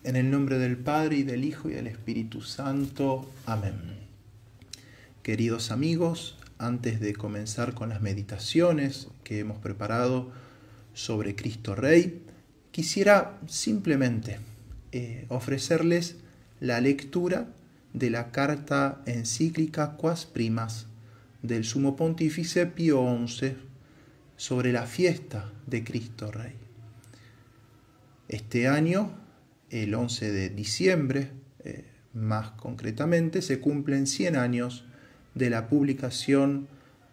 En el nombre del Padre, y del Hijo, y del Espíritu Santo. Amén. Queridos amigos, antes de comenzar con las meditaciones que hemos preparado sobre Cristo Rey, quisiera simplemente ofrecerles la lectura de la carta encíclica Quas Primas del Sumo Pontífice Pío XI sobre la fiesta de Cristo Rey. Este año, el 11 de diciembre, más concretamente, se cumplen 100 años de la publicación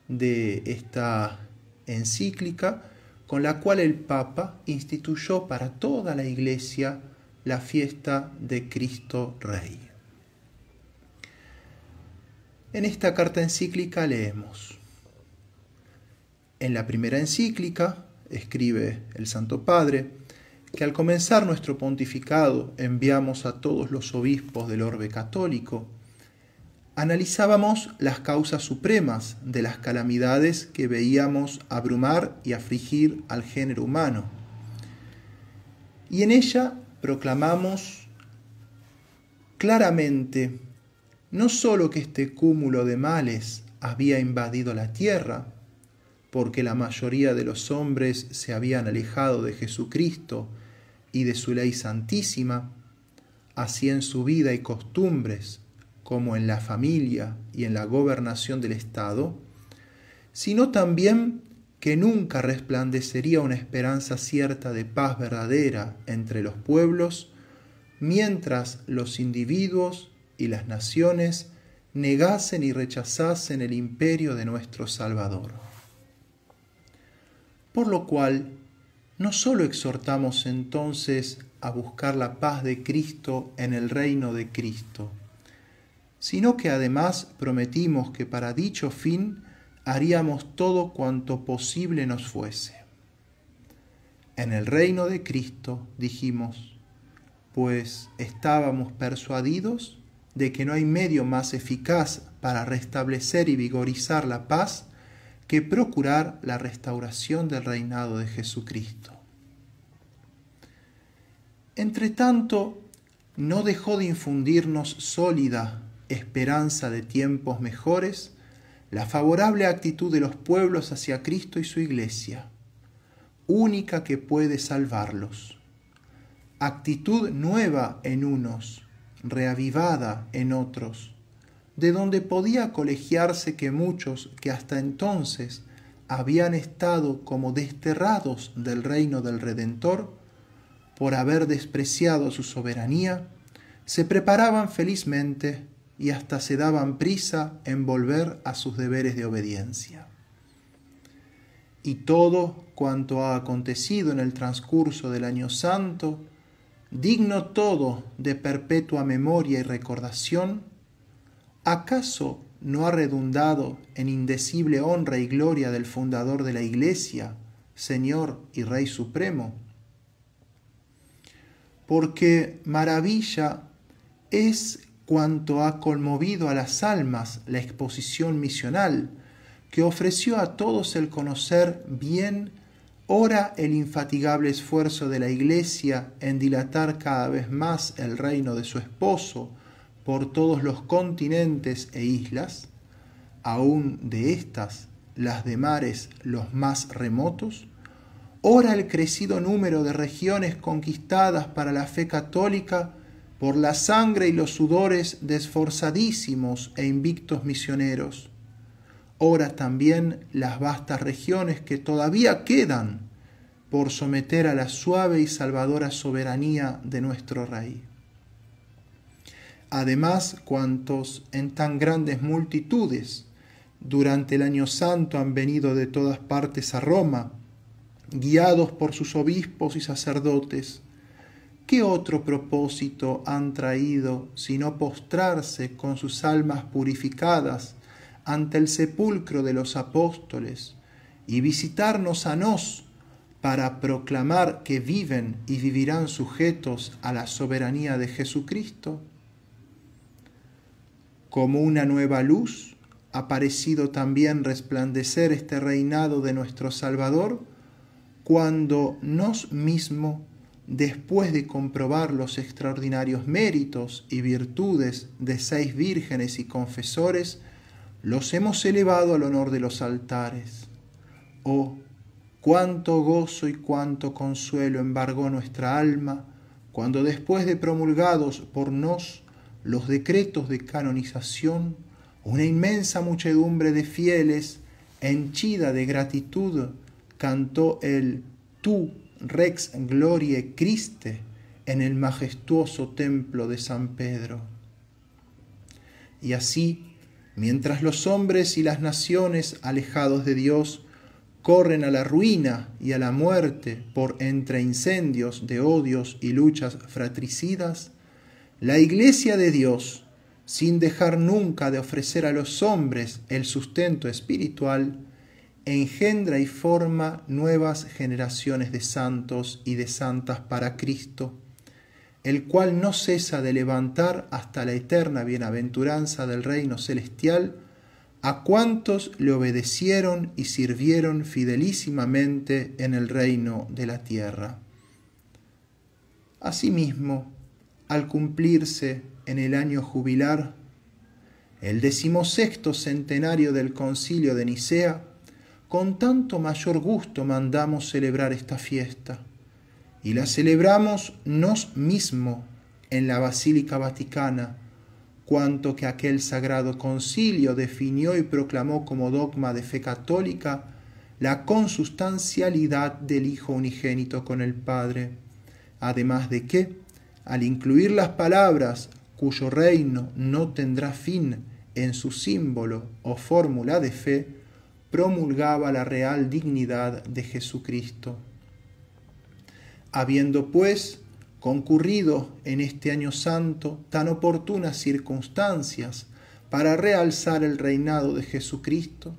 de esta encíclica, con la cual el Papa instituyó para toda la Iglesia la fiesta de Cristo Rey. En esta carta encíclica leemos: en la primera encíclica, escribe el Santo Padre, que al comenzar nuestro pontificado enviamos a todos los obispos del orbe católico, analizábamos las causas supremas de las calamidades que veíamos abrumar y afligir al género humano. Y en ella proclamamos claramente no sólo que este cúmulo de males había invadido la tierra, porque la mayoría de los hombres se habían alejado de Jesucristo y de su ley santísima, así en su vida y costumbres, como en la familia y en la gobernación del Estado, sino también que nunca resplandecería una esperanza cierta de paz verdadera entre los pueblos, mientras los individuos y las naciones negasen y rechazasen el imperio de nuestro Salvador. Por lo cual, no solo exhortamos entonces a buscar la paz de Cristo en el reino de Cristo, sino que además prometimos que para dicho fin haríamos todo cuanto posible nos fuese. En el reino de Cristo, dijimos, pues estábamos persuadidos de que no hay medio más eficaz para restablecer y vigorizar la paz que procurar la restauración del reinado de Jesucristo. Entretanto, no dejó de infundirnos sólida esperanza de tiempos mejores la favorable actitud de los pueblos hacia Cristo y su Iglesia, única que puede salvarlos. Actitud nueva en unos, reavivada en otros, de donde podía colegiarse que muchos que hasta entonces habían estado como desterrados del reino del Redentor, por haber despreciado su soberanía, se preparaban felizmente y hasta se daban prisa en volver a sus deberes de obediencia. Y todo cuanto ha acontecido en el transcurso del año santo, digno todo de perpetua memoria y recordación, ¿acaso no ha redundado en indecible honra y gloria del fundador de la Iglesia, Señor y Rey Supremo? Porque maravilla es cuanto ha conmovido a las almas la exposición misional, que ofreció a todos el conocer bien ora el infatigable esfuerzo de la Iglesia en dilatar cada vez más el reino de su esposo por todos los continentes e islas, aun de estas, las de mares los más remotos, ora el crecido número de regiones conquistadas para la fe católica por la sangre y los sudores de esforzadísimos e invictos misioneros, ora también las vastas regiones que todavía quedan por someter a la suave y salvadora soberanía de nuestro Rey. Además, cuantos en tan grandes multitudes durante el año santo han venido de todas partes a Roma, guiados por sus obispos y sacerdotes, ¿qué otro propósito han traído sino postrarse con sus almas purificadas ante el sepulcro de los apóstoles y visitarnos a nos para proclamar que viven y vivirán sujetos a la soberanía de Jesucristo? Como una nueva luz ha parecido también resplandecer este reinado de nuestro Salvador, cuando nos mismo después de comprobar los extraordinarios méritos y virtudes de 6 vírgenes y confesores, los hemos elevado al honor de los altares. Oh, cuánto gozo y cuánto consuelo embargó nuestra alma, cuando después de promulgados por nos los decretos de canonización, una inmensa muchedumbre de fieles, henchida de gratitud, cantó el Tu Rex Gloriae Christe en el majestuoso templo de San Pedro. Y así, mientras los hombres y las naciones alejados de Dios corren a la ruina y a la muerte por entre incendios de odios y luchas fratricidas, la Iglesia de Dios, sin dejar nunca de ofrecer a los hombres el sustento espiritual, engendra y forma nuevas generaciones de santos y de santas para Cristo, el cual no cesa de levantar hasta la eterna bienaventuranza del reino celestial a cuantos le obedecieron y sirvieron fidelísimamente en el reino de la tierra. Asimismo, al cumplirse en el año jubilar el 16º centenario del Concilio de Nicea, con tanto mayor gusto mandamos celebrar esta fiesta, y la celebramos nos mismo en la Basílica Vaticana, cuanto que aquel sagrado concilio definió y proclamó como dogma de fe católica la consustancialidad del Hijo unigénito con el Padre, además de que, al incluir las palabras cuyo reino no tendrá fin en su símbolo o fórmula de fe, promulgaba la real dignidad de Jesucristo. Habiendo, pues, concurrido en este año santo tan oportunas circunstancias para realzar el reinado de Jesucristo,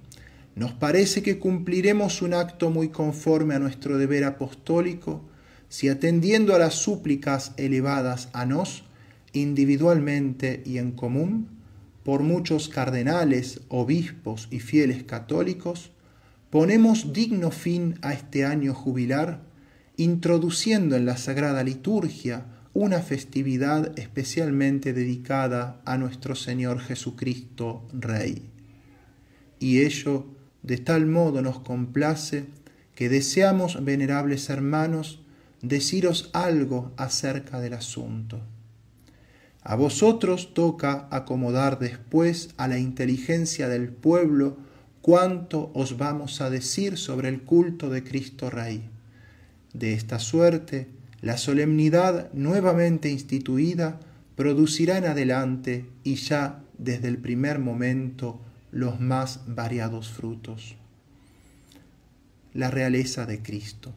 nos parece que cumpliremos un acto muy conforme a nuestro deber apostólico si, atendiendo a las súplicas elevadas a nos, individualmente y en común, por muchos cardenales, obispos y fieles católicos, ponemos digno fin a este año jubilar, introduciendo en la Sagrada Liturgia una festividad especialmente dedicada a nuestro Señor Jesucristo Rey. Y ello de tal modo nos complace que deseamos, venerables hermanos, deciros algo acerca del asunto. A vosotros toca acomodar después a la inteligencia del pueblo cuánto os vamos a decir sobre el culto de Cristo Rey. De esta suerte, la solemnidad nuevamente instituida producirá en adelante y ya desde el primer momento los más variados frutos. La realeza de Cristo.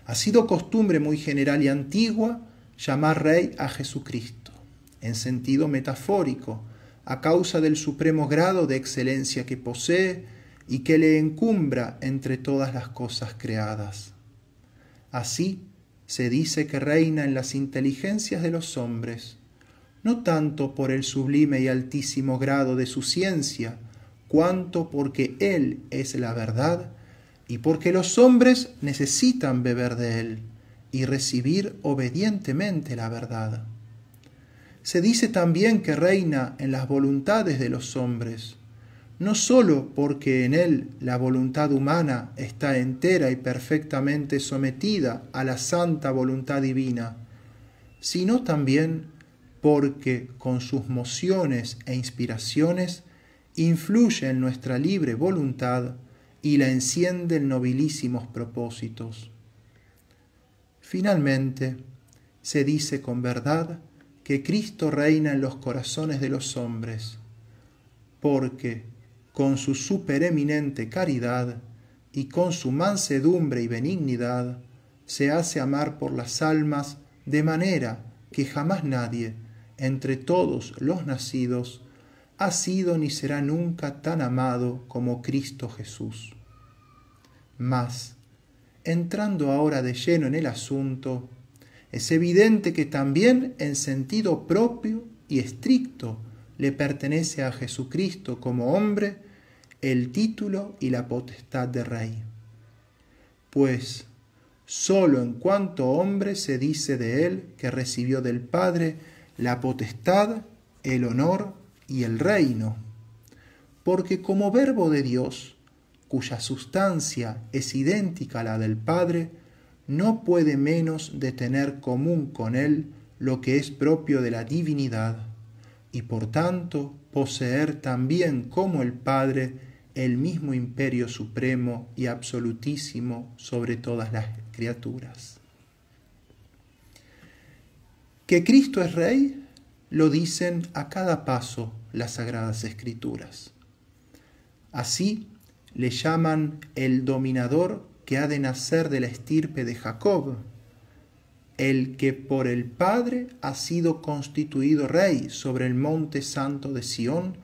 Ha sido costumbre muy general y antigua llamar Rey a Jesucristo, en sentido metafórico, a causa del supremo grado de excelencia que posee y que le encumbra entre todas las cosas creadas. Así se dice que reina en las inteligencias de los hombres, no tanto por el sublime y altísimo grado de su ciencia, cuanto porque Él es la verdad y porque los hombres necesitan beber de Él y recibir obedientemente la verdad. Se dice también que reina en las voluntades de los hombres, no sólo porque en él la voluntad humana está entera y perfectamente sometida a la santa voluntad divina, sino también porque con sus mociones e inspiraciones influye en nuestra libre voluntad y la enciende en nobilísimos propósitos. Finalmente, se dice con verdad que Cristo reina en los corazones de los hombres, porque con su supereminente caridad y con su mansedumbre y benignidad se hace amar por las almas de manera que jamás nadie, entre todos los nacidos, ha sido ni será nunca tan amado como Cristo Jesús. Mas, entrando ahora de lleno en el asunto, es evidente que también en sentido propio y estricto le pertenece a Jesucristo como hombre el título y la potestad de Rey. Pues, Solo en cuanto hombre se dice de él que recibió del Padre la potestad, el honor y el reino. Porque como verbo de Dios, cuya sustancia es idéntica a la del Padre, no puede menos de tener común con él lo que es propio de la divinidad, y por tanto poseer también como el Padre el mismo imperio supremo y absolutísimo sobre todas las criaturas. Que Cristo es Rey, lo dicen a cada paso las Sagradas Escrituras. Así le llaman el dominador que ha de nacer de la estirpe de Jacob, el que por el Padre ha sido constituido Rey sobre el monte santo de Sión,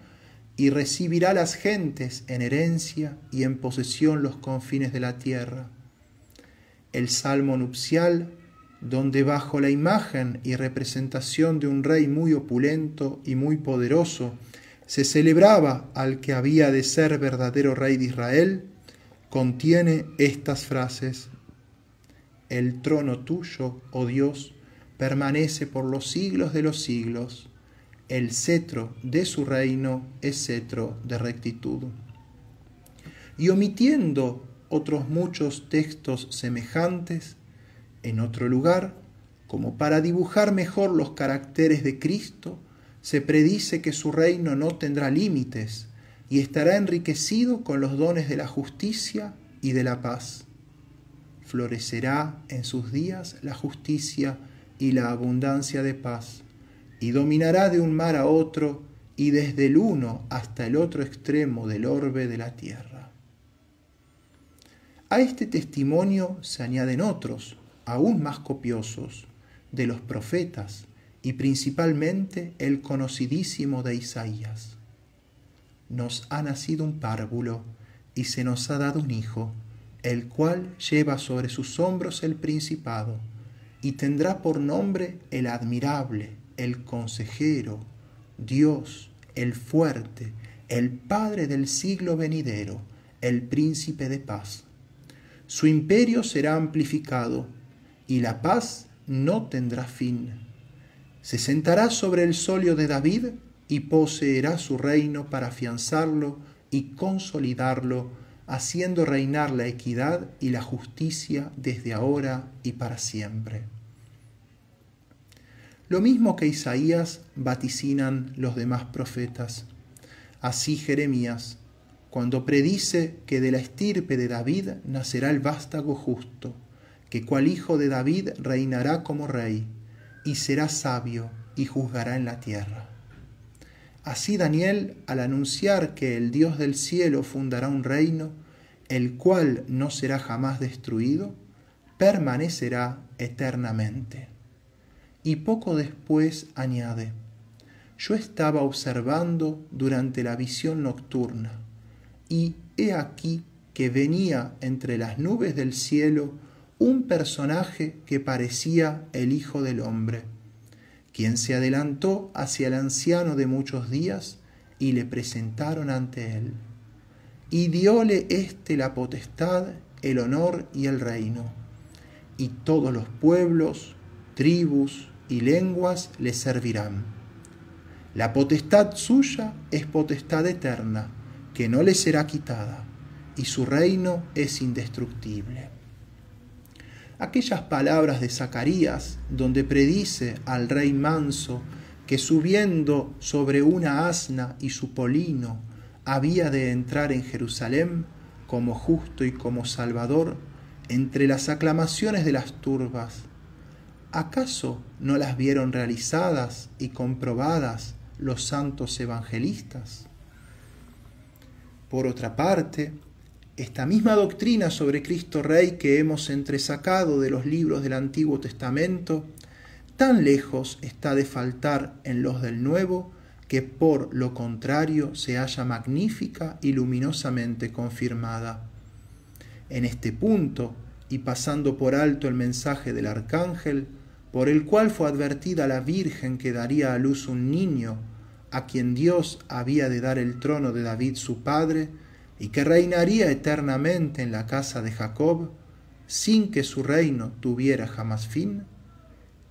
y recibirá las gentes en herencia y en posesión los confines de la tierra. El salmo nupcial, donde bajo la imagen y representación de un rey muy opulento y muy poderoso, se celebraba al que había de ser verdadero rey de Israel, contiene estas frases: el trono tuyo, oh Dios, permanece por los siglos de los siglos. El cetro de su reino es cetro de rectitud. Y omitiendo otros muchos textos semejantes, en otro lugar, como para dibujar mejor los caracteres de Cristo, se predice que su reino no tendrá límites y estará enriquecido con los dones de la justicia y de la paz. Florecerá en sus días la justicia y la abundancia de paz, y dominará de un mar a otro y desde el uno hasta el otro extremo del orbe de la tierra. A este testimonio se añaden otros, aún más copiosos, de los profetas, y principalmente el conocidísimo de Isaías. Nos ha nacido un párvulo, y se nos ha dado un hijo, el cual lleva sobre sus hombros el principado, y tendrá por nombre el admirable, el consejero, Dios, el fuerte, el Padre del siglo venidero, el príncipe de paz. Su imperio será amplificado, y la paz no tendrá fin. Se sentará sobre el solio de David, y poseerá su reino para afianzarlo y consolidarlo, haciendo reinar la equidad y la justicia desde ahora y para siempre. Lo mismo que Isaías vaticinan los demás profetas. Así Jeremías, cuando predice que de la estirpe de David nacerá el vástago justo, que cual hijo de David reinará como rey, y será sabio y juzgará en la tierra. Así Daniel, al anunciar que el Dios del cielo fundará un reino, el cual no será jamás destruido, permanecerá eternamente. Y poco después añade: yo estaba observando durante la visión nocturna, y he aquí que venía entre las nubes del cielo un personaje que parecía el Hijo del Hombre, quien se adelantó hacia el anciano de muchos días y le presentaron ante él. Y dióle éste la potestad, el honor y el reino, y todos los pueblos, tribus y lenguas le servirán. La potestad suya es potestad eterna, que no le será quitada, y su reino es indestructible. Aquellas palabras de Zacarías, donde predice al rey manso que subiendo sobre una asna y su polino había de entrar en Jerusalén como justo y como salvador, entre las aclamaciones de las turbas, ¿acaso no las vieron realizadas y comprobadas los santos evangelistas? Por otra parte, esta misma doctrina sobre Cristo Rey que hemos entresacado de los libros del Antiguo Testamento, tan lejos está de faltar en los del Nuevo, que por lo contrario se halla magnífica y luminosamente confirmada. En este punto, y pasando por alto el mensaje del arcángel, por el cual fue advertida la Virgen que daría a luz un niño, a quien Dios había de dar el trono de David su padre, y que reinaría eternamente en la casa de Jacob, sin que su reino tuviera jamás fin,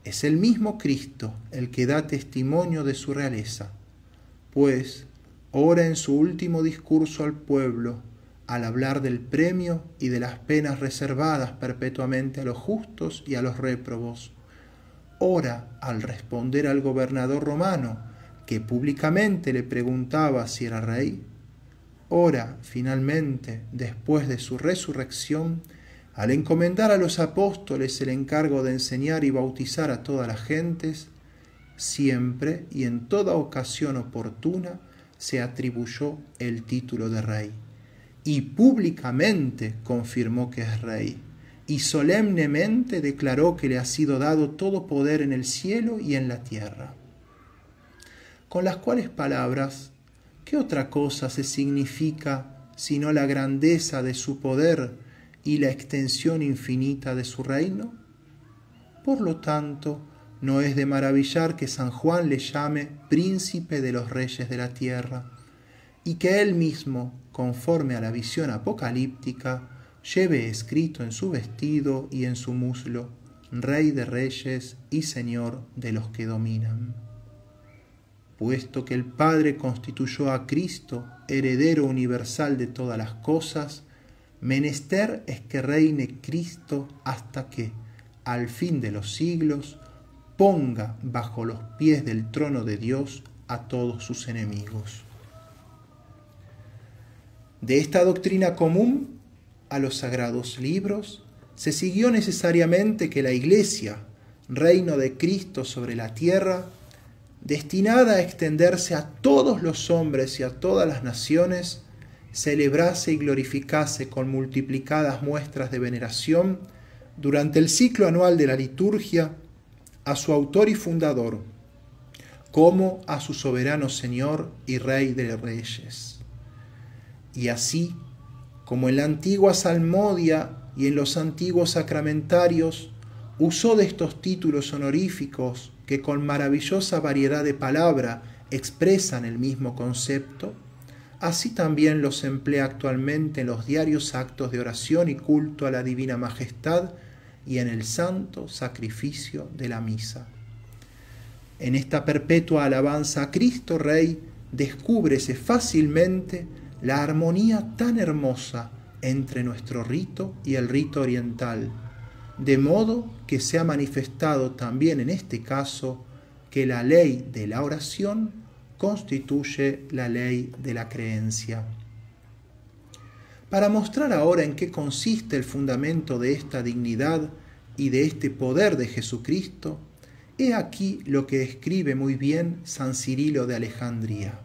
es el mismo Cristo el que da testimonio de su realeza, pues ora en su último discurso al pueblo, al hablar del premio y de las penas reservadas perpetuamente a los justos y a los réprobos. Ora al responder al gobernador romano, que públicamente le preguntaba si era rey. Ora, finalmente, después de su resurrección, al encomendar a los apóstoles el encargo de enseñar y bautizar a todas las gentes, siempre y en toda ocasión oportuna se atribuyó el título de rey, y públicamente confirmó que es rey, y solemnemente declaró que le ha sido dado todo poder en el cielo y en la tierra. Con las cuales palabras, ¿qué otra cosa se significa sino la grandeza de su poder y la extensión infinita de su reino? Por lo tanto, no es de maravillar que San Juan le llame príncipe de los reyes de la tierra, y que él mismo, conforme a la visión apocalíptica, lleve escrito en su vestido y en su muslo, Rey de reyes y Señor de los que dominan. Puesto que el Padre constituyó a Cristo heredero universal de todas las cosas, menester es que reine Cristo hasta que, al fin de los siglos, ponga bajo los pies del trono de Dios a todos sus enemigos. De esta doctrina común a los sagrados libros se siguió necesariamente que la Iglesia, reino de Cristo sobre la tierra, destinada a extenderse a todos los hombres y a todas las naciones, celebrase y glorificase con multiplicadas muestras de veneración durante el ciclo anual de la liturgia a su autor y fundador, como a su soberano Señor y Rey de reyes. Y así, como en la antigua salmodia y en los antiguos sacramentarios, usó de estos títulos honoríficos que con maravillosa variedad de palabra expresan el mismo concepto, así también los emplea actualmente en los diarios actos de oración y culto a la Divina Majestad y en el santo sacrificio de la misa. En esta perpetua alabanza a Cristo Rey descúbrese fácilmente la armonía tan hermosa entre nuestro rito y el rito oriental, de modo que se ha manifestado también en este caso que la ley de la oración constituye la ley de la creencia. Para mostrar ahora en qué consiste el fundamento de esta dignidad y de este poder de Jesucristo, he aquí lo que escribe muy bien San Cirilo de Alejandría.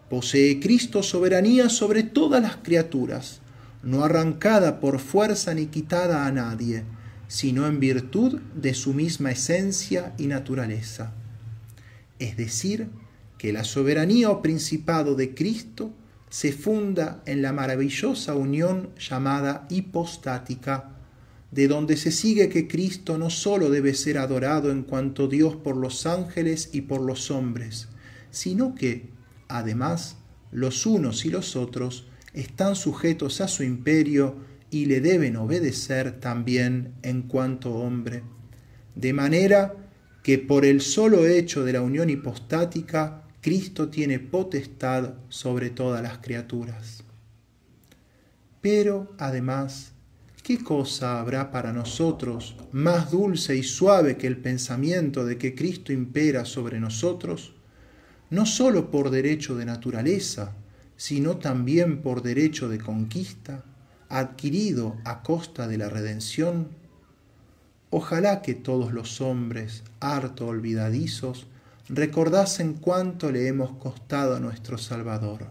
Posee Cristo soberanía sobre todas las criaturas, no arrancada por fuerza ni quitada a nadie, sino en virtud de su misma esencia y naturaleza. Es decir, que la soberanía o principado de Cristo se funda en la maravillosa unión llamada hipostática, de donde se sigue que Cristo no sólo debe ser adorado en cuanto Dios por los ángeles y por los hombres, sino que, además, los unos y los otros están sujetos a su imperio y le deben obedecer también en cuanto hombre, de manera que por el solo hecho de la unión hipostática, Cristo tiene potestad sobre todas las criaturas. Pero, además, ¿qué cosa habrá para nosotros más dulce y suave que el pensamiento de que Cristo impera sobre nosotros, no sólo por derecho de naturaleza, sino también por derecho de conquista, adquirido a costa de la redención? Ojalá que todos los hombres, harto olvidadizos, recordasen cuánto le hemos costado a nuestro Salvador.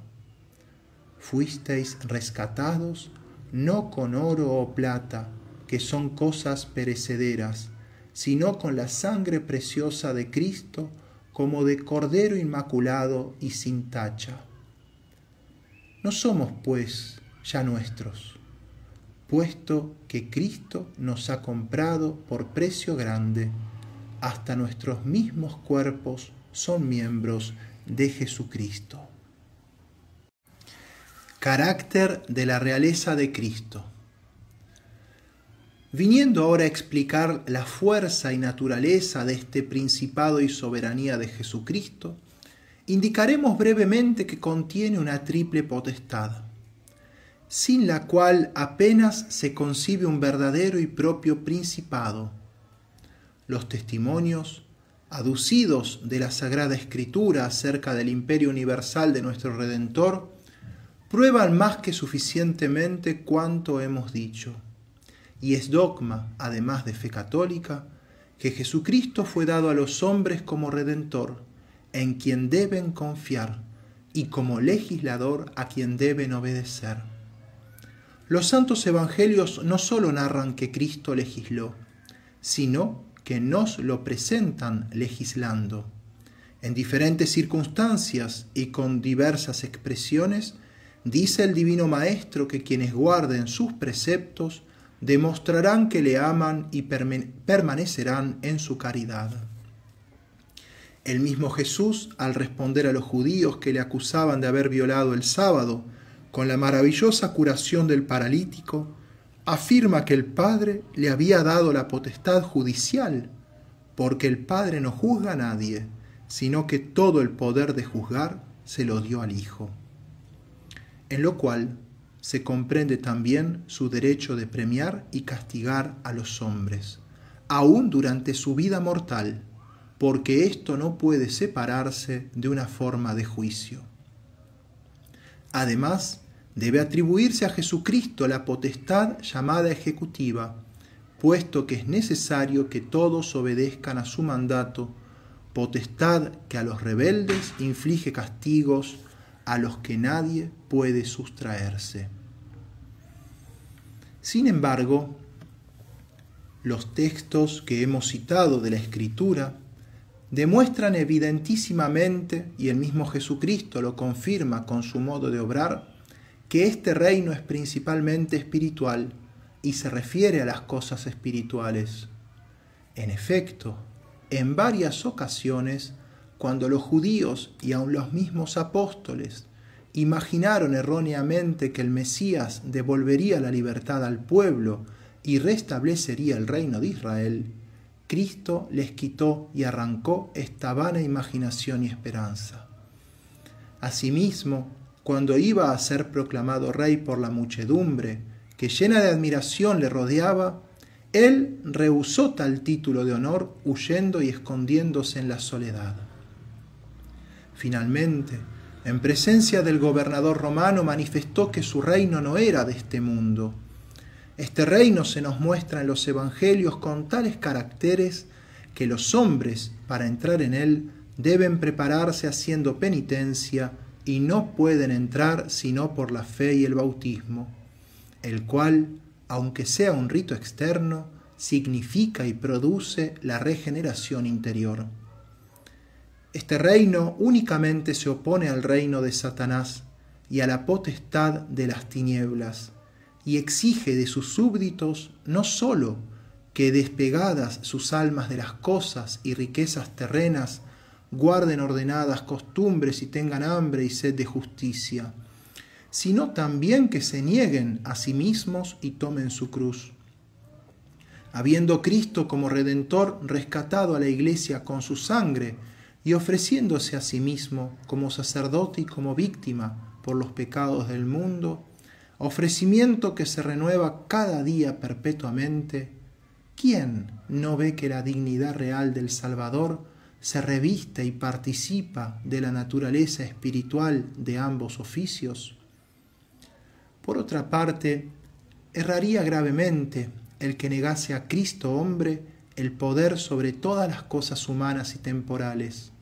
Fuisteis rescatados no con oro o plata, que son cosas perecederas, sino con la sangre preciosa de Cristo, como de Cordero inmaculado y sin tacha. No somos, pues, ya nuestros, puesto que Cristo nos ha comprado por precio grande. Hasta nuestros mismos cuerpos son miembros de Jesucristo. Carácter de la realeza de Cristo. Viniendo ahora a explicar la fuerza y naturaleza de este principado y soberanía de Jesucristo, indicaremos brevemente que contiene una triple potestad, sin la cual apenas se concibe un verdadero y propio principado. Los testimonios aducidos de la Sagrada Escritura acerca del imperio universal de nuestro Redentor prueban más que suficientemente cuanto hemos dicho. Y es dogma, además de fe católica, que Jesucristo fue dado a los hombres como Redentor, en quien deben confiar, y como legislador a quien deben obedecer. Los santos evangelios no solo narran que Cristo legisló, sino que nos lo presentan legislando. En diferentes circunstancias y con diversas expresiones, dice el Divino Maestro que quienes guarden sus preceptos demostrarán que le aman y permanecerán en su caridad. El mismo Jesús, al responder a los judíos que le acusaban de haber violado el sábado con la maravillosa curación del paralítico, afirma que el Padre le había dado la potestad judicial, porque el Padre no juzga a nadie, sino que todo el poder de juzgar se lo dio al Hijo. En lo cual se comprende también su derecho de premiar y castigar a los hombres, aún durante su vida mortal, porque esto no puede separarse de una forma de juicio. Además, debe atribuirse a Jesucristo la potestad llamada ejecutiva, puesto que es necesario que todos obedezcan a su mandato, potestad que a los rebeldes inflige castigos a los que nadie puede sustraerse. Sin embargo, los textos que hemos citado de la Escritura demuestran evidentísimamente, y el mismo Jesucristo lo confirma con su modo de obrar, que este reino es principalmente espiritual y se refiere a las cosas espirituales. En efecto, en varias ocasiones, cuando los judíos y aun los mismos apóstoles imaginaron erróneamente que el Mesías devolvería la libertad al pueblo y restablecería el reino de Israel, Cristo les quitó y arrancó esta vana imaginación y esperanza. Asimismo, cuando iba a ser proclamado rey por la muchedumbre, que llena de admiración le rodeaba, él rehusó tal título de honor, huyendo y escondiéndose en la soledad. Finalmente, en presencia del gobernador romano, manifestó que su reino no era de este mundo. Este reino se nos muestra en los evangelios con tales caracteres que los hombres, para entrar en él, deben prepararse haciendo penitencia y no pueden entrar sino por la fe y el bautismo, el cual, aunque sea un rito externo, significa y produce la regeneración interior. Este reino únicamente se opone al reino de Satanás y a la potestad de las tinieblas, y exige de sus súbditos no sólo que, despegadas sus almas de las cosas y riquezas terrenas, guarden ordenadas costumbres y tengan hambre y sed de justicia, sino también que se nieguen a sí mismos y tomen su cruz. Habiendo Cristo como Redentor rescatado a la Iglesia con su sangre y ofreciéndose a sí mismo como sacerdote y como víctima por los pecados del mundo, ofrecimiento que se renueva cada día perpetuamente, ¿quién no ve que la dignidad real del Salvador se reviste y participa de la naturaleza espiritual de ambos oficios? Por otra parte, erraría gravemente el que negase a Cristo hombre el poder sobre todas las cosas humanas y temporales,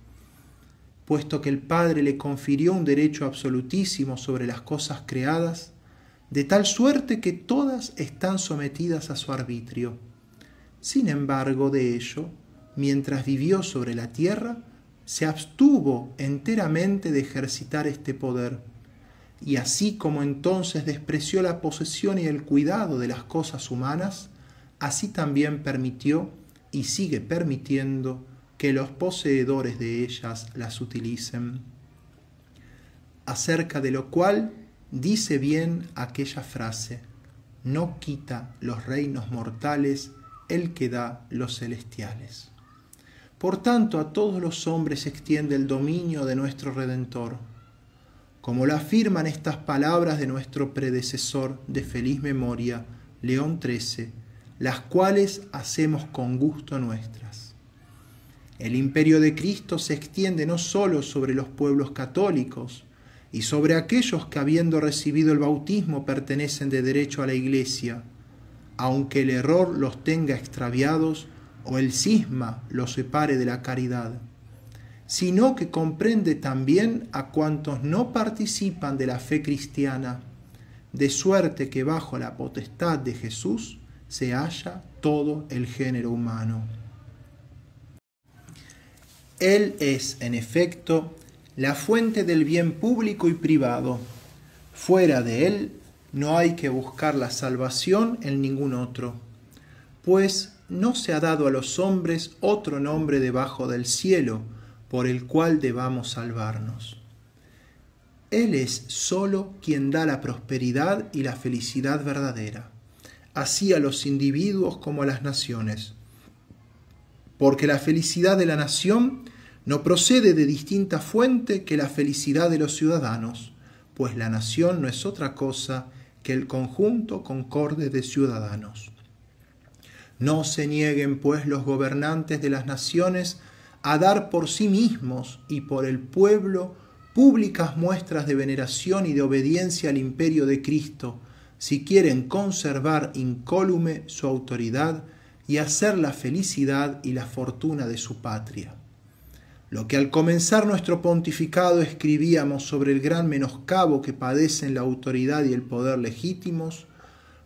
puesto que el Padre le confirió un derecho absolutísimo sobre las cosas creadas, de tal suerte que todas están sometidas a su arbitrio. Sin embargo, de ello, mientras vivió sobre la tierra, se abstuvo enteramente de ejercitar este poder, y así como entonces despreció la posesión y el cuidado de las cosas humanas, así también permitió y sigue permitiendo que los poseedores de ellas las utilicen. Acerca de lo cual dice bien aquella frase: no quita los reinos mortales el que da los celestiales. Por tanto, a todos los hombres se extiende el dominio de nuestro Redentor, como lo afirman estas palabras de nuestro predecesor de feliz memoria, León XIII, las cuales hacemos con gusto nuestras. El imperio de Cristo se extiende no solo sobre los pueblos católicos y sobre aquellos que, habiendo recibido el bautismo, pertenecen de derecho a la Iglesia, aunque el error los tenga extraviados o el cisma los separe de la caridad, sino que comprende también a cuantos no participan de la fe cristiana, de suerte que bajo la potestad de Jesús se halla todo el género humano. Él es, en efecto, la fuente del bien público y privado. Fuera de Él no hay que buscar la salvación en ningún otro, pues no se ha dado a los hombres otro nombre debajo del cielo por el cual debamos salvarnos. Él es solo quien da la prosperidad y la felicidad verdadera, así a los individuos como a las naciones, porque la felicidad de la nación no procede de distinta fuente que la felicidad de los ciudadanos, pues la nación no es otra cosa que el conjunto concorde de ciudadanos. No se nieguen, pues, los gobernantes de las naciones a dar por sí mismos y por el pueblo públicas muestras de veneración y de obediencia al imperio de Cristo, si quieren conservar incólume su autoridad y hacer la felicidad y la fortuna de su patria. Lo que al comenzar nuestro pontificado escribíamos sobre el gran menoscabo que padecen la autoridad y el poder legítimos,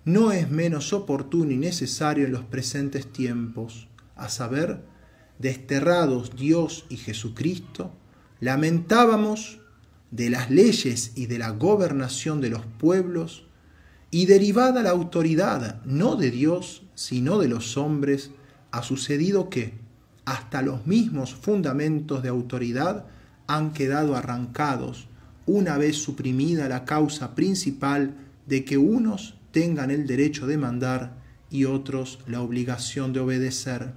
no es menos oportuno y necesario en los presentes tiempos, a saber, desterrados Dios y Jesucristo, lamentábamos de las leyes y de la gobernación de los pueblos, y derivada la autoridad no de Dios, sino de los hombres, ha sucedido que hasta los mismos fundamentos de autoridad han quedado arrancados, una vez suprimida la causa principal de que unos tengan el derecho de mandar y otros la obligación de obedecer.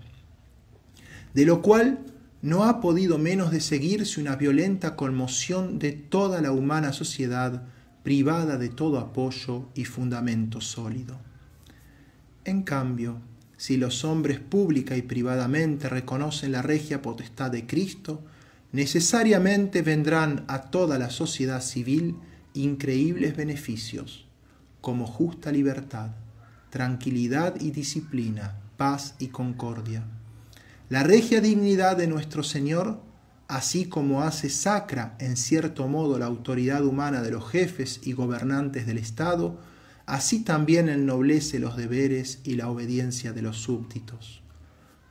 De lo cual no ha podido menos de seguirse una violenta conmoción de toda la humana sociedad, privada de todo apoyo y fundamento sólido. En cambio, si los hombres pública y privadamente reconocen la regia potestad de Cristo, necesariamente vendrán a toda la sociedad civil increíbles beneficios, como justa libertad, tranquilidad y disciplina, paz y concordia. La regia dignidad de nuestro Señor, así como hace sacra en cierto modo la autoridad humana de los jefes y gobernantes del Estado, así también ennoblece los deberes y la obediencia de los súbditos.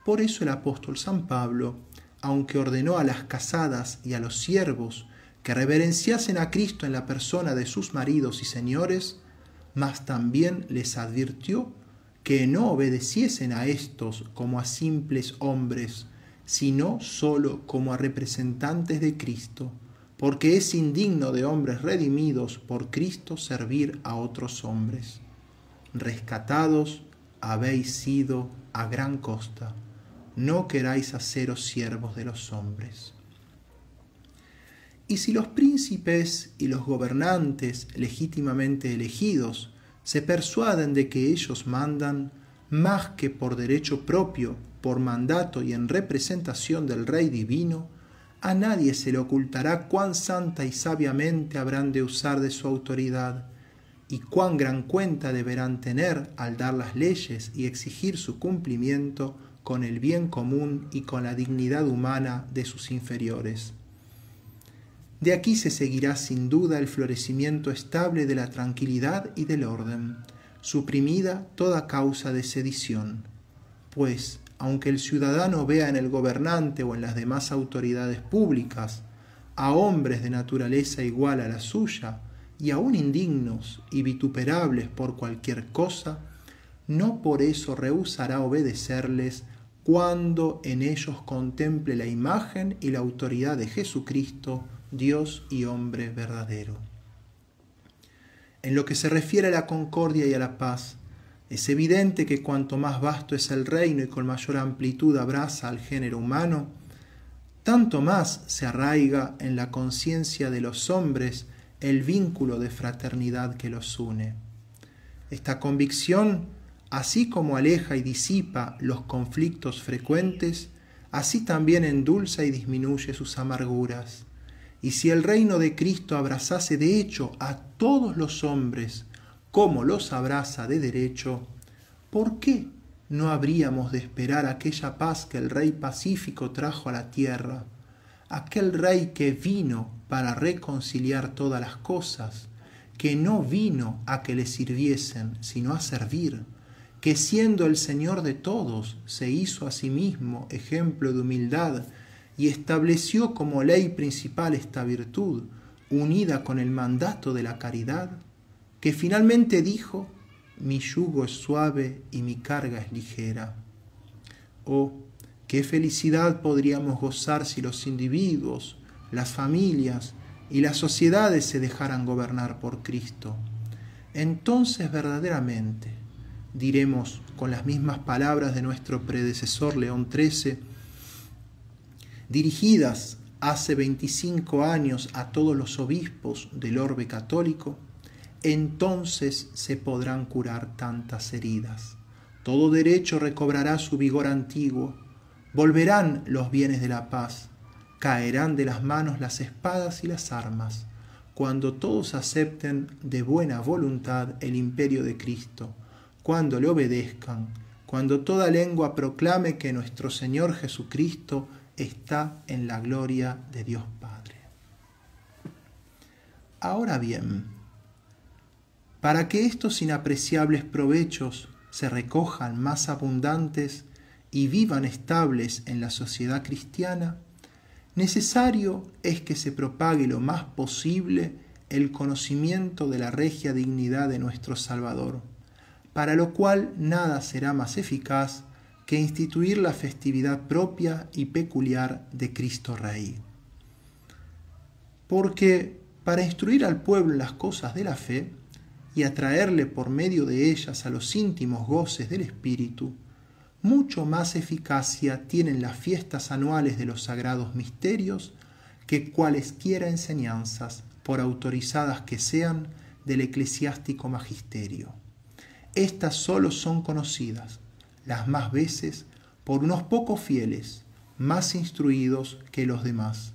Por eso el apóstol San Pablo, aunque ordenó a las casadas y a los siervos que reverenciasen a Cristo en la persona de sus maridos y señores, mas también les advirtió que no obedeciesen a éstos como a simples hombres, sino sólo como a representantes de Cristo, porque es indigno de hombres redimidos por Cristo servir a otros hombres. Rescatados habéis sido a gran costa, no queráis haceros siervos de los hombres. Y si los príncipes y los gobernantes legítimamente elegidos se persuaden de que ellos mandan, más que por derecho propio, por mandato y en representación del Rey Divino, a nadie se le ocultará cuán santa y sabiamente habrán de usar de su autoridad, y cuán gran cuenta deberán tener al dar las leyes y exigir su cumplimiento con el bien común y con la dignidad humana de sus inferiores. De aquí se seguirá sin duda el florecimiento estable de la tranquilidad y del orden, suprimida toda causa de sedición, pues, aunque el ciudadano vea en el gobernante o en las demás autoridades públicas a hombres de naturaleza igual a la suya, y aún indignos y vituperables por cualquier cosa, no por eso rehusará obedecerles cuando en ellos contemple la imagen y la autoridad de Jesucristo, Dios y hombre verdadero. En lo que se refiere a la concordia y a la paz, Es evidente que cuanto más vasto es el reino y con mayor amplitud abraza al género humano, tanto más se arraiga en la conciencia de los hombres el vínculo de fraternidad que los une. Esta convicción, así como aleja y disipa los conflictos frecuentes, así también endulza y disminuye sus amarguras. Y si el reino de Cristo abrazase de hecho a todos los hombres, como los abraza de derecho, ¿por qué no habríamos de esperar aquella paz que el Rey pacífico trajo a la tierra? Aquel Rey que vino para reconciliar todas las cosas, que no vino a que le sirviesen, sino a servir, que siendo el Señor de todos, se hizo a sí mismo ejemplo de humildad y estableció como ley principal esta virtud, unida con el mandato de la caridad, que finalmente dijo: mi yugo es suave y mi carga es ligera. Oh, qué felicidad podríamos gozar si los individuos, las familias y las sociedades se dejaran gobernar por Cristo. Entonces verdaderamente, diremos con las mismas palabras de nuestro predecesor León XIII, dirigidas hace 25 años a todos los obispos del orbe católico, entonces se podrán curar tantas heridas. Todo derecho recobrará su vigor antiguo, volverán los bienes de la paz, caerán de las manos las espadas y las armas, cuando todos acepten de buena voluntad el imperio de Cristo, cuando le obedezcan, cuando toda lengua proclame que nuestro Señor Jesucristo está en la gloria de Dios Padre. Ahora bien, para que estos inapreciables provechos se recojan más abundantes y vivan estables en la sociedad cristiana, necesario es que se propague lo más posible el conocimiento de la regia dignidad de nuestro Salvador, para lo cual nada será más eficaz que instituir la festividad propia y peculiar de Cristo Rey. Porque para instruir al pueblo en las cosas de la fe y atraerle por medio de ellas a los íntimos goces del Espíritu, mucho más eficacia tienen las fiestas anuales de los sagrados misterios que cualesquiera enseñanzas, por autorizadas que sean, del eclesiástico magisterio. Estas sólo son conocidas, las más veces, por unos pocos fieles, más instruidos que los demás.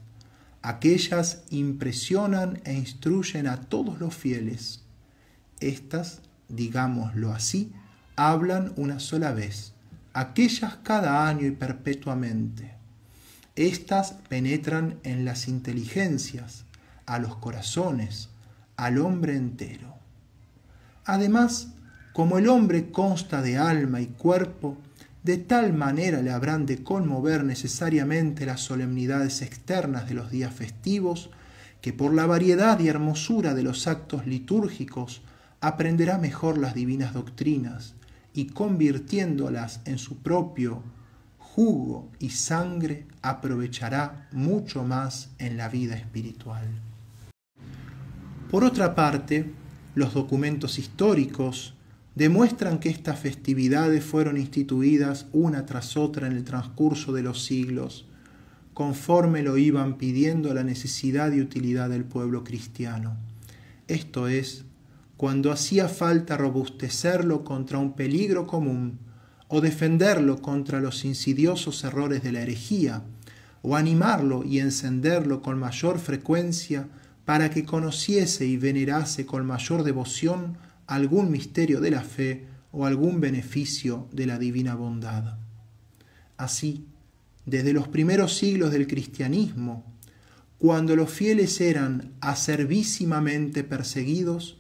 Aquellas impresionan e instruyen a todos los fieles. Estas, digámoslo así, hablan una sola vez, aquellas cada año y perpetuamente. Estas penetran en las inteligencias, a los corazones, al hombre entero. Además, como el hombre consta de alma y cuerpo, de tal manera le habrán de conmover necesariamente las solemnidades externas de los días festivos, que por la variedad y hermosura de los actos litúrgicos aprenderá mejor las divinas doctrinas y convirtiéndolas en su propio jugo y sangre aprovechará mucho más en la vida espiritual. Por otra parte, los documentos históricos demuestran que estas festividades fueron instituidas una tras otra en el transcurso de los siglos, conforme lo iban pidiendo la necesidad y utilidad del pueblo cristiano. Esto es, cuando hacía falta robustecerlo contra un peligro común, o defenderlo contra los insidiosos errores de la herejía, o animarlo y encenderlo con mayor frecuencia para que conociese y venerase con mayor devoción algún misterio de la fe o algún beneficio de la divina bondad. Así, desde los primeros siglos del cristianismo, cuando los fieles eran acervísimamente perseguidos,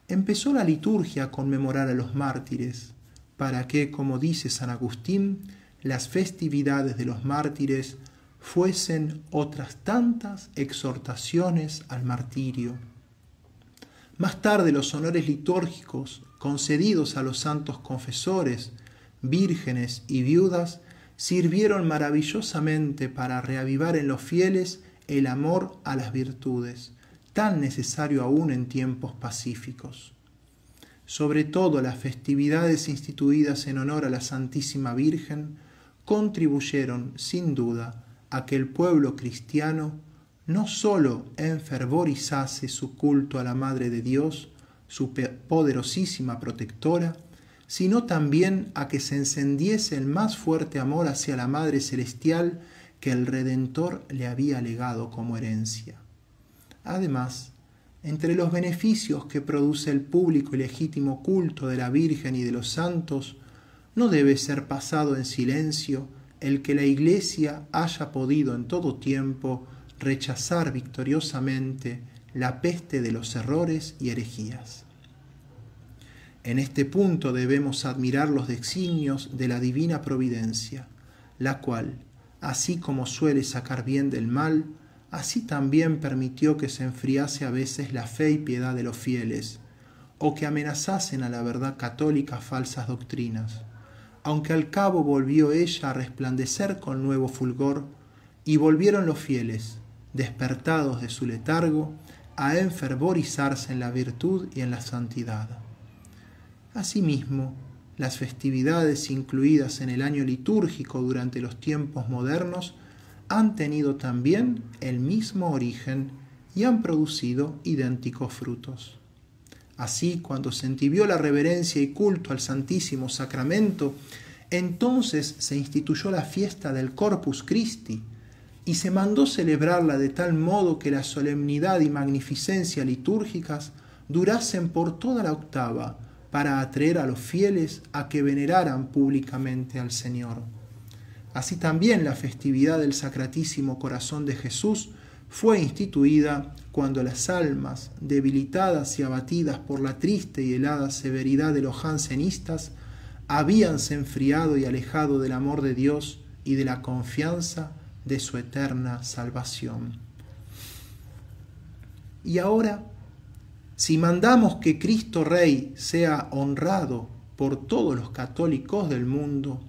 empezó la liturgia a conmemorar a los mártires, para que, como dice San Agustín, las festividades de los mártires fuesen otras tantas exhortaciones al martirio. Más tarde los honores litúrgicos concedidos a los santos confesores, vírgenes y viudas sirvieron maravillosamente para reavivar en los fieles el amor a las virtudes, tan necesario aún en tiempos pacíficos. sobre todo las festividades instituidas en honor a la Santísima Virgen, contribuyeron sin duda a que el pueblo cristiano no sólo enfervorizase su culto a la Madre de Dios, su poderosísima protectora, sino también a que se encendiese el más fuerte amor hacia la Madre Celestial que el Redentor le había legado como herencia. Además, entre los beneficios que produce el público y legítimo culto de la Virgen y de los santos, no debe ser pasado en silencio el que la Iglesia haya podido en todo tiempo rechazar victoriosamente la peste de los errores y herejías. En este punto debemos admirar los designios de la divina providencia, la cual, así como suele sacar bien del mal, así también permitió que se enfriase a veces la fe y piedad de los fieles, o que amenazasen a la verdad católica falsas doctrinas, aunque al cabo volvió ella a resplandecer con nuevo fulgor, y volvieron los fieles, despertados de su letargo, a enfervorizarse en la virtud y en la santidad. Asimismo, las festividades incluidas en el año litúrgico durante los tiempos modernos han tenido también el mismo origen y han producido idénticos frutos. Así, cuando se entibió la reverencia y culto al Santísimo Sacramento, entonces se instituyó la fiesta del Corpus Christi y se mandó celebrarla de tal modo que la solemnidad y magnificencia litúrgicas durasen por toda la octava, para atraer a los fieles a que veneraran públicamente al Señor. Así también la festividad del Sacratísimo Corazón de Jesús fue instituida cuando las almas, debilitadas y abatidas por la triste y helada severidad de los jansenistas, habíanse enfriado y alejado del amor de Dios y de la confianza de su eterna salvación. Y ahora, si mandamos que Cristo Rey sea honrado por todos los católicos del mundo,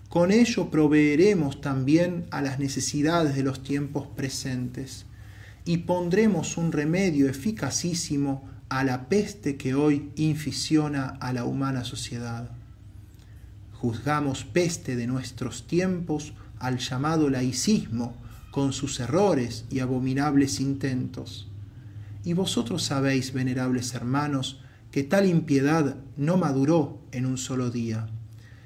con ello proveeremos también a las necesidades de los tiempos presentes y pondremos un remedio eficacísimo a la peste que hoy inficiona a la humana sociedad. Juzgamos peste de nuestros tiempos al llamado laicismo, con sus errores y abominables intentos. Y vosotros sabéis, venerables hermanos, que tal impiedad no maduró en un solo día,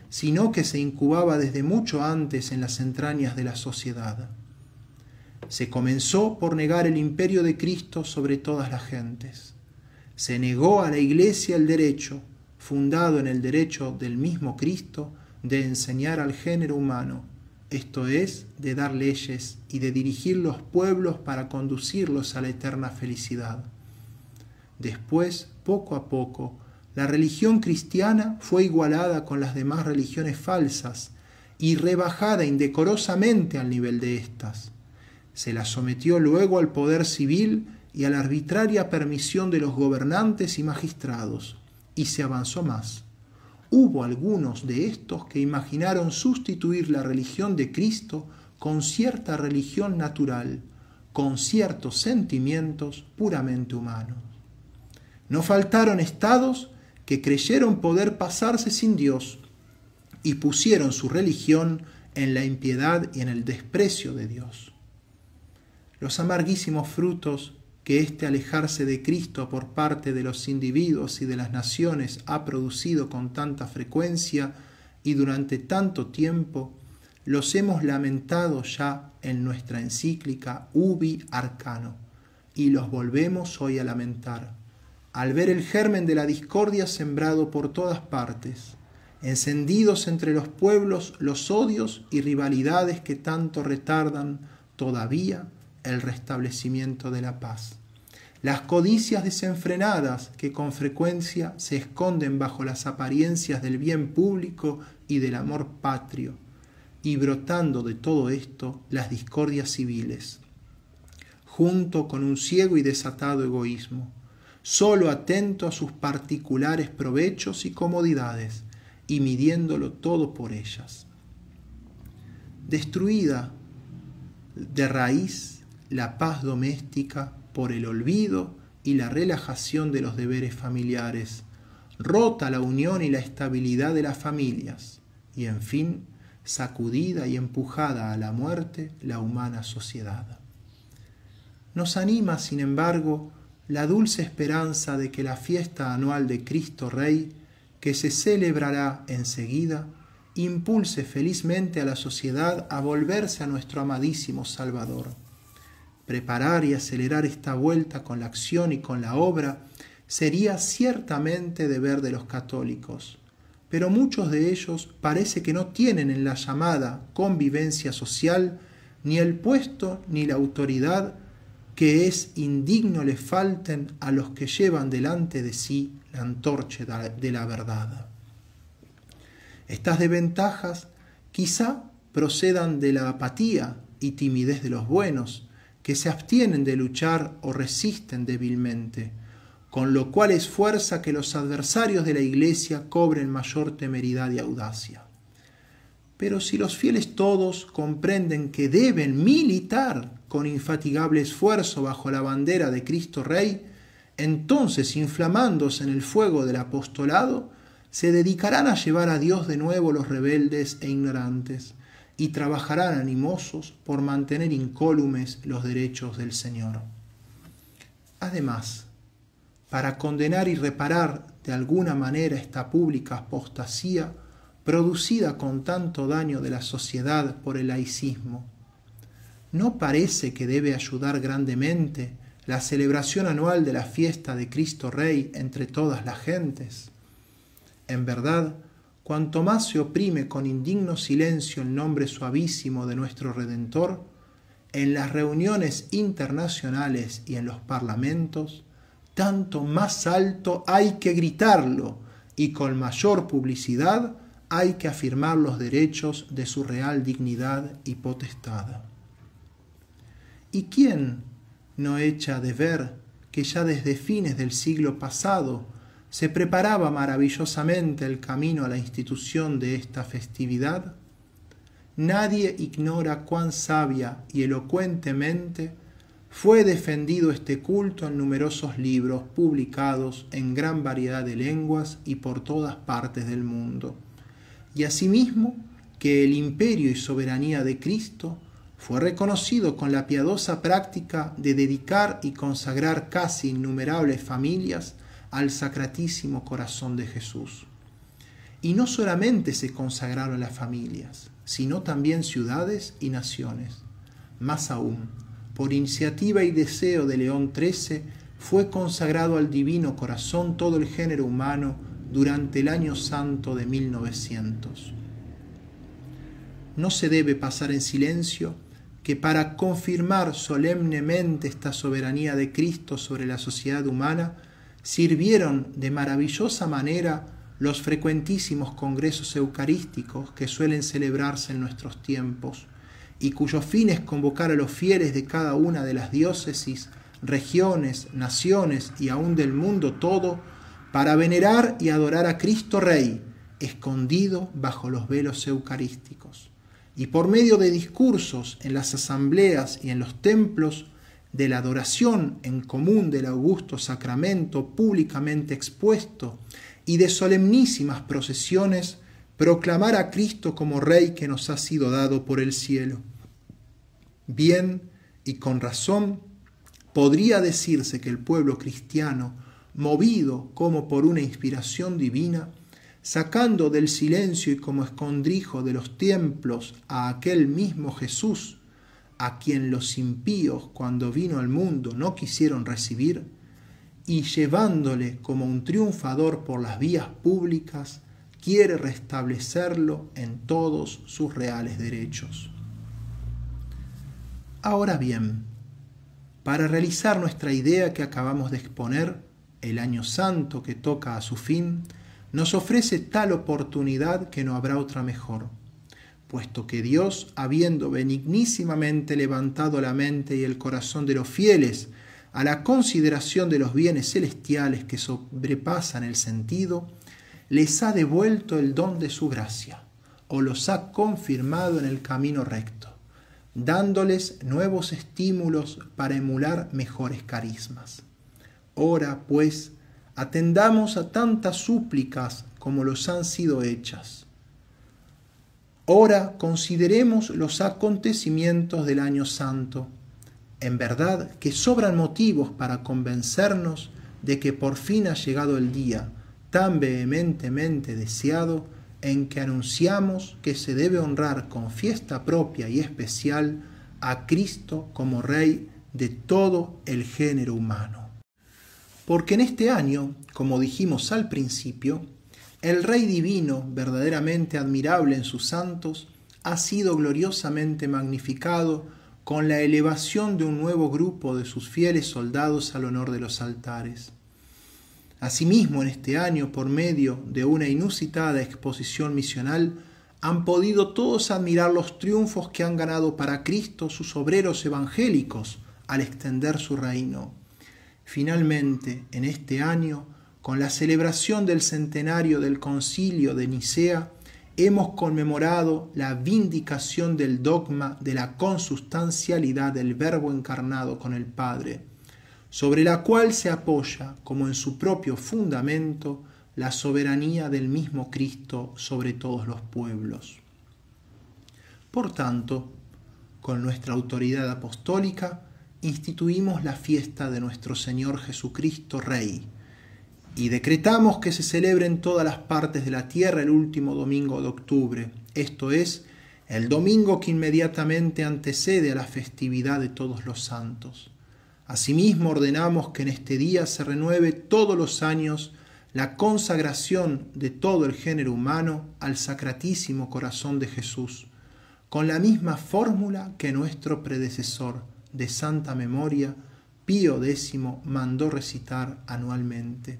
sino que se incubaba desde mucho antes en las entrañas de la sociedad. Se comenzó por negar el imperio de Cristo sobre todas las gentes. Se negó a la Iglesia el derecho, fundado en el derecho del mismo Cristo, de enseñar al género humano, esto es, de dar leyes y de dirigir los pueblos para conducirlos a la eterna felicidad. Después, poco a poco, la religión cristiana fue igualada con las demás religiones falsas y rebajada indecorosamente al nivel de éstas. Se la sometió luego al poder civil y a la arbitraria permisión de los gobernantes y magistrados, y se avanzó más. Hubo algunos de estos que imaginaron sustituir la religión de Cristo con cierta religión natural, con ciertos sentimientos puramente humanos. No faltaron estados que creyeron poder pasarse sin Dios y pusieron su religión en la impiedad y en el desprecio de Dios. Los amarguísimos frutos que este alejarse de Cristo por parte de los individuos y de las naciones ha producido con tanta frecuencia y durante tanto tiempo, los hemos lamentado ya en nuestra encíclica Ubi Arcano, y los volvemos hoy a lamentar, al ver el germen de la discordia sembrado por todas partes, encendidos entre los pueblos los odios y rivalidades que tanto retardan todavía el restablecimiento de la paz. Las codicias desenfrenadas que con frecuencia se esconden bajo las apariencias del bien público y del amor patrio, y brotando de todo esto las discordias civiles, junto con un ciego y desatado egoísmo, solo atento a sus particulares provechos y comodidades, y midiéndolo todo por ellas. Destruida de raíz la paz doméstica por el olvido y la relajación de los deberes familiares, rota la unión y la estabilidad de las familias, y en fin, sacudida y empujada a la muerte la humana sociedad. Nos anima, sin embargo, la dulce esperanza de que la fiesta anual de Cristo Rey, que se celebrará enseguida, impulse felizmente a la sociedad a volverse a nuestro amadísimo Salvador. Preparar y acelerar esta vuelta con la acción y con la obra sería ciertamente deber de los católicos, pero muchos de ellos parece que no tienen en la llamada convivencia social ni el puesto ni la autoridad que es indigno le falten a los que llevan delante de sí la antorcha de la verdad. Estas desventajas quizá procedan de la apatía y timidez de los buenos, que se abstienen de luchar o resisten débilmente, con lo cual es fuerza que los adversarios de la Iglesia cobren mayor temeridad y audacia. Pero si los fieles todos comprenden que deben militar con infatigable esfuerzo bajo la bandera de Cristo Rey, entonces, inflamándose en el fuego del apostolado, se dedicarán a llevar a Dios de nuevo los rebeldes e ignorantes, y trabajarán animosos por mantener incólumes los derechos del Señor. Además, para condenar y reparar de alguna manera esta pública apostasía producida con tanto daño de la sociedad por el laicismo, ¿no parece que debe ayudar grandemente la celebración anual de la fiesta de Cristo Rey entre todas las gentes? En verdad, cuanto más se oprime con indigno silencio el nombre suavísimo de nuestro Redentor, en las reuniones internacionales y en los parlamentos, tanto más alto hay que gritarlo y con mayor publicidad hay que afirmar los derechos de su real dignidad y potestad. ¿Y quién no echa de ver que ya desde fines del siglo pasado se preparaba maravillosamente el camino a la institución de esta festividad? Nadie ignora cuán sabia y elocuentemente fue defendido este culto en numerosos libros publicados en gran variedad de lenguas y por todas partes del mundo, y asimismo que el imperio y soberanía de Cristo fue reconocido con la piadosa práctica de dedicar y consagrar casi innumerables familias al Sacratísimo Corazón de Jesús. Y no solamente se consagraron las familias, sino también ciudades y naciones. Más aún, por iniciativa y deseo de León XIII, fue consagrado al Divino Corazón todo el género humano durante el año santo de 1900. No se debe pasar en silencio que para confirmar solemnemente esta soberanía de Cristo sobre la sociedad humana, sirvieron de maravillosa manera los frecuentísimos congresos eucarísticos que suelen celebrarse en nuestros tiempos, y cuyo fin es convocar a los fieles de cada una de las diócesis, regiones, naciones y aún del mundo todo, para venerar y adorar a Cristo Rey, escondido bajo los velos eucarísticos. Y por medio de discursos en las asambleas y en los templos, de la adoración en común del augusto sacramento públicamente expuesto y de solemnísimas procesiones, proclamar a Cristo como Rey que nos ha sido dado por el cielo. Bien y con razón, podría decirse que el pueblo cristiano, movido como por una inspiración divina, sacando del silencio y como escondrijo de los templos a aquel mismo Jesús, a quien los impíos cuando vino al mundo no quisieron recibir, y llevándole como un triunfador por las vías públicas, quiere restablecerlo en todos sus reales derechos. Ahora bien, para realizar nuestra idea que acabamos de exponer, el año santo que toca a su fin, nos ofrece tal oportunidad que no habrá otra mejor, puesto que Dios, habiendo benignísimamente levantado la mente y el corazón de los fieles a la consideración de los bienes celestiales que sobrepasan el sentido, les ha devuelto el don de su gracia, o los ha confirmado en el camino recto, dándoles nuevos estímulos para emular mejores carismas. Ora, pues, atendamos a tantas súplicas como los han sido hechas. Ahora consideremos los acontecimientos del año santo. En verdad que sobran motivos para convencernos de que por fin ha llegado el día tan vehementemente deseado en que anunciamos que se debe honrar con fiesta propia y especial a Cristo como Rey de todo el género humano. Porque en este año, como dijimos al principio, el Rey divino, verdaderamente admirable en sus santos, ha sido gloriosamente magnificado con la elevación de un nuevo grupo de sus fieles soldados al honor de los altares. Asimismo, en este año, por medio de una inusitada exposición misional, han podido todos admirar los triunfos que han ganado para Cristo sus obreros evangélicos al extender su reino. Finalmente, en este año, con la celebración del centenario del Concilio de Nicea, hemos conmemorado la vindicación del dogma de la consustancialidad del Verbo encarnado con el Padre, sobre la cual se apoya, como en su propio fundamento, la soberanía del mismo Cristo sobre todos los pueblos. Por tanto, con nuestra autoridad apostólica, instituimos la fiesta de nuestro Señor Jesucristo Rey, y decretamos que se celebre en todas las partes de la tierra el último domingo de octubre, esto es, el domingo que inmediatamente antecede a la festividad de todos los santos. Asimismo, ordenamos que en este día se renueve todos los años la consagración de todo el género humano al Sacratísimo Corazón de Jesús, con la misma fórmula que nuestro predecesor de santa memoria, Pío X, mandó recitar anualmente.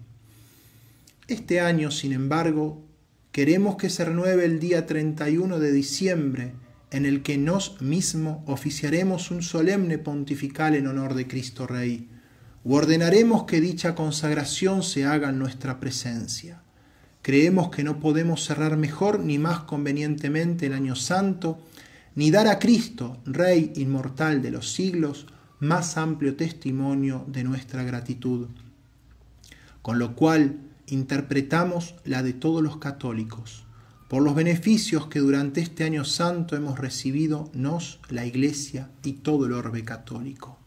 Este año, sin embargo, queremos que se renueve el día 31 de diciembre, en el que nos mismos oficiaremos un solemne pontifical en honor de Cristo Rey, o ordenaremos que dicha consagración se haga en nuestra presencia. Creemos que no podemos cerrar mejor ni más convenientemente el año santo, ni dar a Cristo, Rey inmortal de los siglos, más amplio testimonio de nuestra gratitud. Con lo cual, interpretamos la de todos los católicos, por los beneficios que durante este año santo hemos recibido nos, la Iglesia y todo el orbe católico.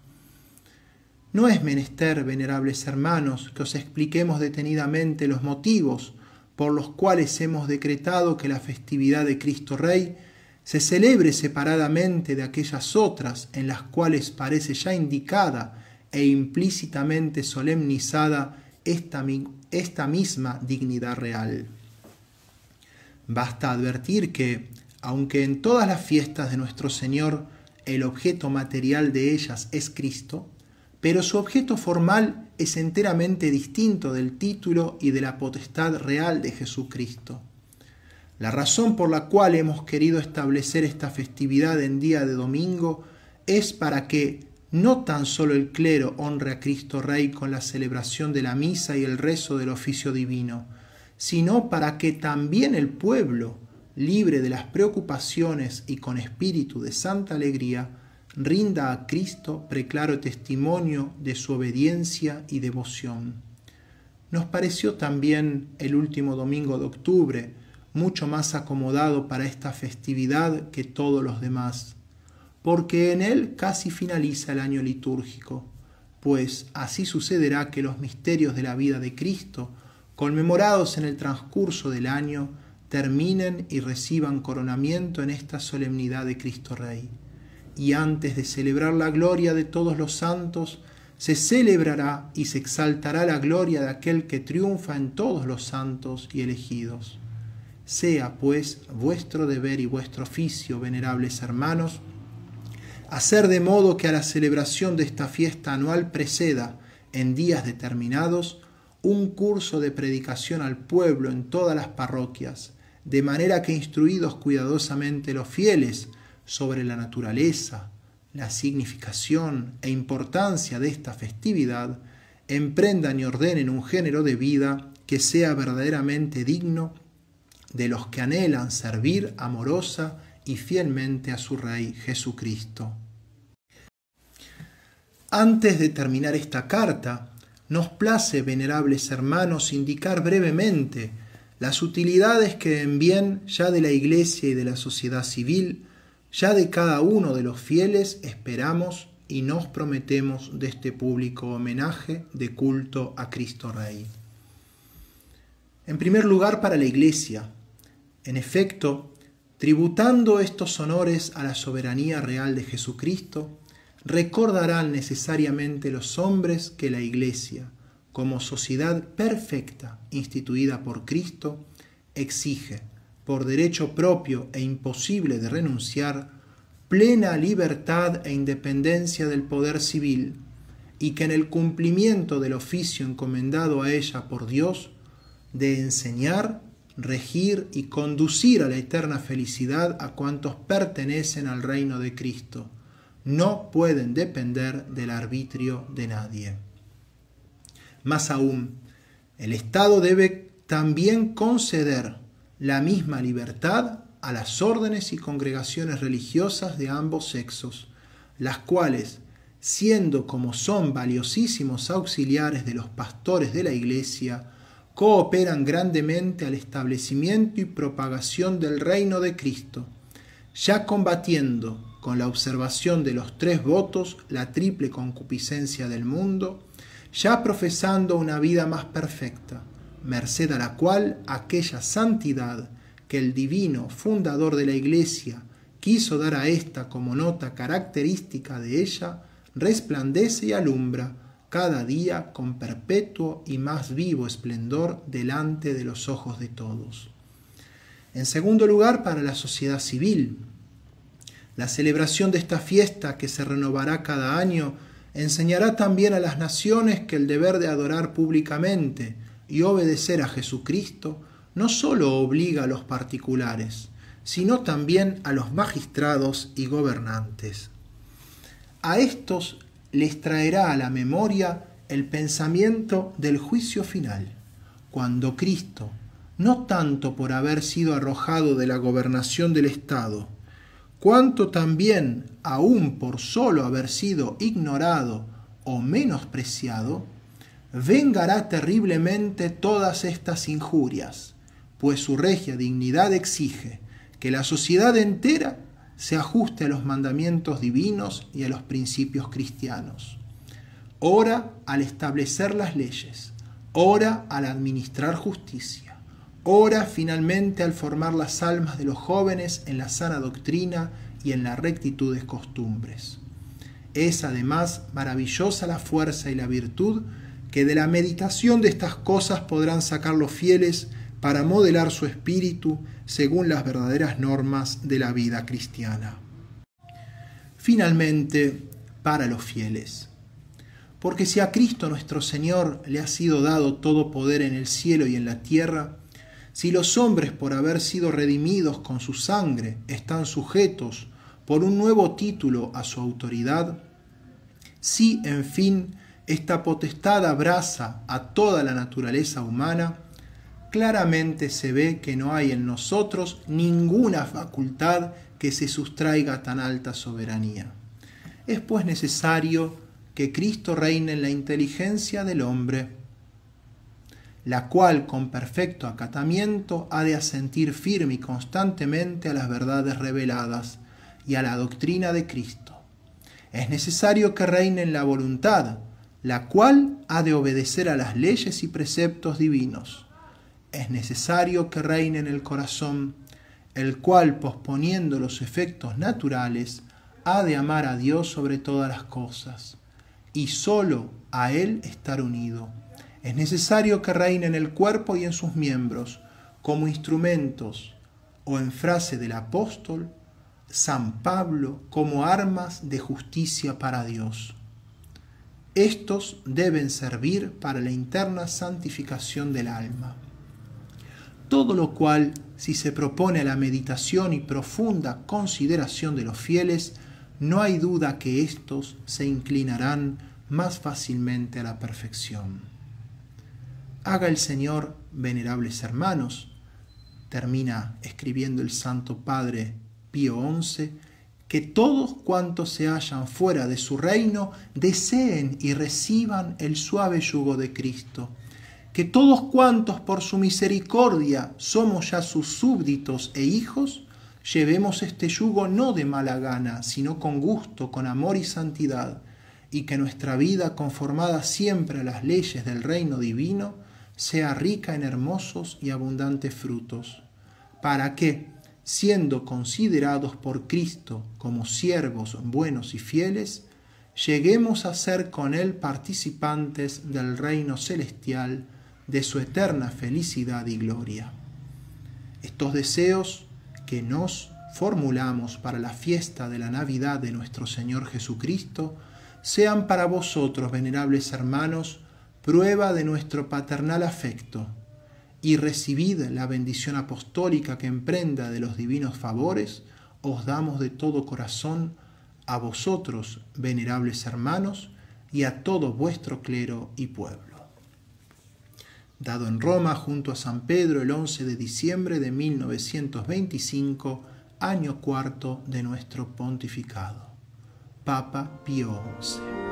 No es menester, venerables hermanos, que os expliquemos detenidamente los motivos por los cuales hemos decretado que la festividad de Cristo Rey se celebre separadamente de aquellas otras en las cuales parece ya indicada e implícitamente solemnizada esta misma dignidad real. Basta advertir que, aunque en todas las fiestas de nuestro Señor el objeto material de ellas es Cristo, pero su objeto formal es enteramente distinto del título y de la potestad real de Jesucristo. La razón por la cual hemos querido establecer esta festividad en día de domingo es para que no tan solo el clero honre a Cristo Rey con la celebración de la misa y el rezo del oficio divino, sino para que también el pueblo, libre de las preocupaciones y con espíritu de santa alegría, rinda a Cristo preclaro testimonio de su obediencia y devoción. Nos pareció también el último domingo de octubre mucho más acomodado para esta festividad que todos los demás, porque en él casi finaliza el año litúrgico, pues así sucederá que los misterios de la vida de Cristo, conmemorados en el transcurso del año, terminen y reciban coronamiento en esta solemnidad de Cristo Rey. Y antes de celebrar la gloria de todos los santos, se celebrará y se exaltará la gloria de aquel que triunfa en todos los santos y elegidos. Sea, pues, vuestro deber y vuestro oficio, venerables hermanos, hacer de modo que a la celebración de esta fiesta anual preceda, en días determinados, un curso de predicación al pueblo en todas las parroquias, de manera que instruidos cuidadosamente los fieles sobre la naturaleza, la significación e importancia de esta festividad, emprendan y ordenen un género de vida que sea verdaderamente digno de los que anhelan servir amorosa y fielmente a su Rey Jesucristo. Antes de terminar esta carta, nos place, venerables hermanos, indicar brevemente las utilidades que en bien ya de la Iglesia y de la sociedad civil, ya de cada uno de los fieles, esperamos y nos prometemos de este público homenaje de culto a Cristo Rey. En primer lugar, para la Iglesia, en efecto, tributando estos honores a la soberanía real de Jesucristo, recordarán necesariamente los hombres que la Iglesia, como sociedad perfecta instituida por Cristo, exige, por derecho propio e imposible de renunciar, plena libertad e independencia del poder civil, y que en el cumplimiento del oficio encomendado a ella por Dios, de enseñar, regir y conducir a la eterna felicidad a cuantos pertenecen al reino de Cristo, no pueden depender del arbitrio de nadie. Más aún, el Estado debe también conceder la misma libertad a las órdenes y congregaciones religiosas de ambos sexos, las cuales, siendo como son valiosísimos auxiliares de los pastores de la Iglesia, cooperan grandemente al establecimiento y propagación del reino de Cristo, ya combatiendo con la observación de los 3 votos la triple concupiscencia del mundo, ya profesando una vida más perfecta, merced a la cual aquella santidad que el divino fundador de la Iglesia quiso dar a ésta como nota característica de ella, resplandece y alumbra cada día con perpetuo y más vivo esplendor delante de los ojos de todos. En segundo lugar, para la sociedad civil, la celebración de esta fiesta, que se renovará cada año, enseñará también a las naciones que el deber de adorar públicamente y obedecer a Jesucristo no sólo obliga a los particulares, sino también a los magistrados y gobernantes. A estos les traerá a la memoria el pensamiento del juicio final, cuando Cristo, no tanto por haber sido arrojado de la gobernación del Estado, cuanto también aún por solo haber sido ignorado o menospreciado, vengará terriblemente todas estas injurias, pues su regia dignidad exige que la sociedad entera se ajuste a los mandamientos divinos y a los principios cristianos. Ora al establecer las leyes, ora al administrar justicia, ora finalmente al formar las almas de los jóvenes en la sana doctrina y en la rectitud de costumbres. Es además maravillosa la fuerza y la virtud que de la meditación de estas cosas podrán sacar los fieles para modelar su espíritu según las verdaderas normas de la vida cristiana. Finalmente, para los fieles. Porque si a Cristo nuestro Señor le ha sido dado todo poder en el cielo y en la tierra, si los hombres por haber sido redimidos con su sangre están sujetos por un nuevo título a su autoridad, si en fin esta potestad abraza a toda la naturaleza humana, claramente se ve que no hay en nosotros ninguna facultad que se sustraiga a tan alta soberanía. Es pues necesario que Cristo reine en la inteligencia del hombre, la cual con perfecto acatamiento ha de asentir firme y constantemente a las verdades reveladas y a la doctrina de Cristo. Es necesario que reine en la voluntad, la cual ha de obedecer a las leyes y preceptos divinos. Es necesario que reine en el corazón, el cual, posponiendo los efectos naturales, ha de amar a Dios sobre todas las cosas, y sólo a Él estar unido. Es necesario que reine en el cuerpo y en sus miembros, como instrumentos, o en frase del apóstol San Pablo, como armas de justicia para Dios. Estos deben servir para la interna santificación del alma. Todo lo cual, si se propone a la meditación y profunda consideración de los fieles, no hay duda que éstos se inclinarán más fácilmente a la perfección. Haga el Señor, venerables hermanos, termina escribiendo el Santo Padre Pío XI, que todos cuantos se hallan fuera de su reino deseen y reciban el suave yugo de Cristo, que todos cuantos por su misericordia somos ya sus súbditos e hijos, llevemos este yugo no de mala gana, sino con gusto, con amor y santidad, y que nuestra vida, conformada siempre a las leyes del reino divino, sea rica en hermosos y abundantes frutos, para que, siendo considerados por Cristo como siervos buenos y fieles, lleguemos a ser con Él participantes del reino celestial, de su eterna felicidad y gloria. Estos deseos que nos formulamos para la fiesta de la Navidad de nuestro Señor Jesucristo sean para vosotros, venerables hermanos, prueba de nuestro paternal afecto, y recibid la bendición apostólica que en prenda de los divinos favores os damos de todo corazón, a vosotros, venerables hermanos, y a todo vuestro clero y pueblo. Dado en Roma junto a San Pedro el 11 de diciembre de 1925, año cuarto de nuestro pontificado. Papa Pío XI.